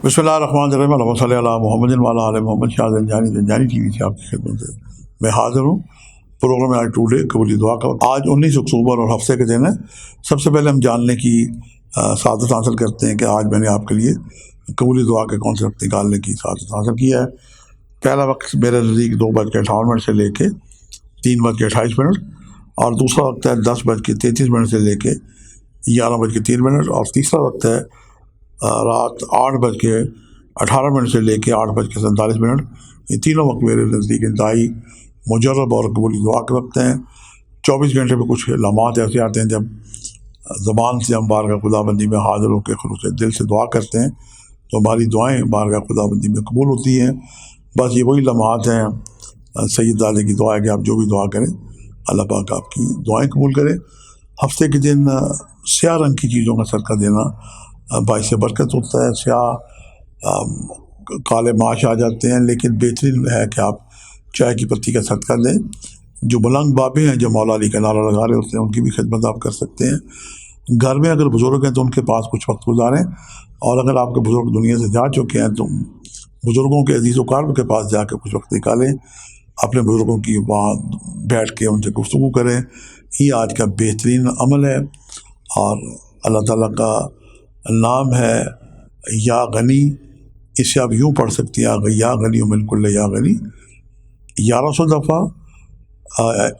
بسم اللہ الرحمن الرحیم، اللہم صلی علی محمد وعلی آل محمد۔ شاہ زنجانی ٹی وی سے آپ کی خدمت سے میں حاضر ہوں۔ پروگرام آج ٹوڈے قبولی دعا کا آج 19 اکتوبر اور ہفتے کے دن ہے۔ سب سے پہلے ہم جاننے کی سعادت حاصل کرتے ہیں کہ آج میں نے آپ کے لیے قبولی دعا کے کانسیپٹ نکالنے کی سعادت حاصل کیا ہے۔ پہلا وقت میرے نزدیک 2:58 سے لے کے 3:28 اور دوسرا وقت ہے 10:33 سے لے کے 11:03 اور تیسرا وقت ہے رات 8:18 سے لے کے 8:47۔ یہ تینوں وقت میرے نزدیک انتہائی مجرب اور قبولی دعا کے وقت ہیں۔ 24 گھنٹے میں کچھ لمحات ایسے آتے ہیں جب زبان سے ہم بارگاہ خدا بندی میں حاضر ہو کے خلوص دل سے دعا کرتے ہیں تو ہماری دعائیں بارگاہ خدا بندی میں قبول ہوتی ہیں۔ بس یہ وہی لمحات ہیں۔ سید علی کی دعا ہے کہ آپ جو بھی دعا کریں اللہ پاک آپ کی دعائیں قبول کرے۔ ہفتے کے دن سیاہ رنگ کی چیزوں کا صدقہ دینا باعث برکت ہوتا ہے۔ سیاہ کالے معاش آ جاتے ہیں، لیکن بہترین ہے کہ آپ چائے کی پتی کا صدقہ دیں۔ جو ملنگ بابے ہیں جو مولا علی کا نعرہ لگا رہے ہوتے ہیں ان کی بھی خدمت آپ کر سکتے ہیں۔ گھر میں اگر بزرگ ہیں تو ان کے پاس کچھ وقت گزاریں، اور اگر آپ کے بزرگ دنیا سے جا چکے ہیں تو بزرگوں کے عزیز و اقارب کے پاس جا کے کچھ وقت نکالیں، اپنے بزرگوں کی وہاں بیٹھ کے ان سے گفتگو کریں۔ یہ آج کا بہترین عمل ہے، اور اللہ تعالیٰ کا نام ہے یا غنی۔ اسے آپ یوں پڑھ سکتے ہیں یا غنی من کل یا غنی 1100 دفعہ،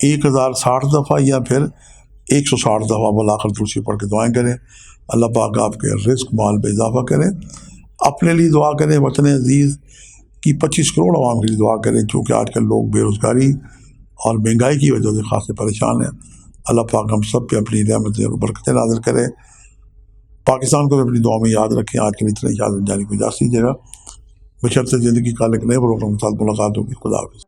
1060 دفعہ، یا پھر 160 دفعہ بالآخر دوسری پڑھ کے دعائیں کریں۔ اللہ پاک آپ کے رزق مال میں اضافہ کریں۔ اپنے لیے دعا کریں، وطن عزیز کی 25 کروڑ عوام کے لیے دعا کریں، کیونکہ آج کل لوگ بے روزگاری اور مہنگائی کی وجہ سے خاصے پریشان ہیں۔ اللہ پاک ہم سب پہ اپنی رحمتیں اور برکتیں نازل کرے۔ پاکستان کو بھی اپنی دعا میں یاد رکھیں۔ آج کے لیے اتنا یاد جانے کو اجازت دیجیے گا، بشرط زندگی کا ایک نئے پروگرام کے ساتھ ملاقات ہوگی۔ خدا حافظ۔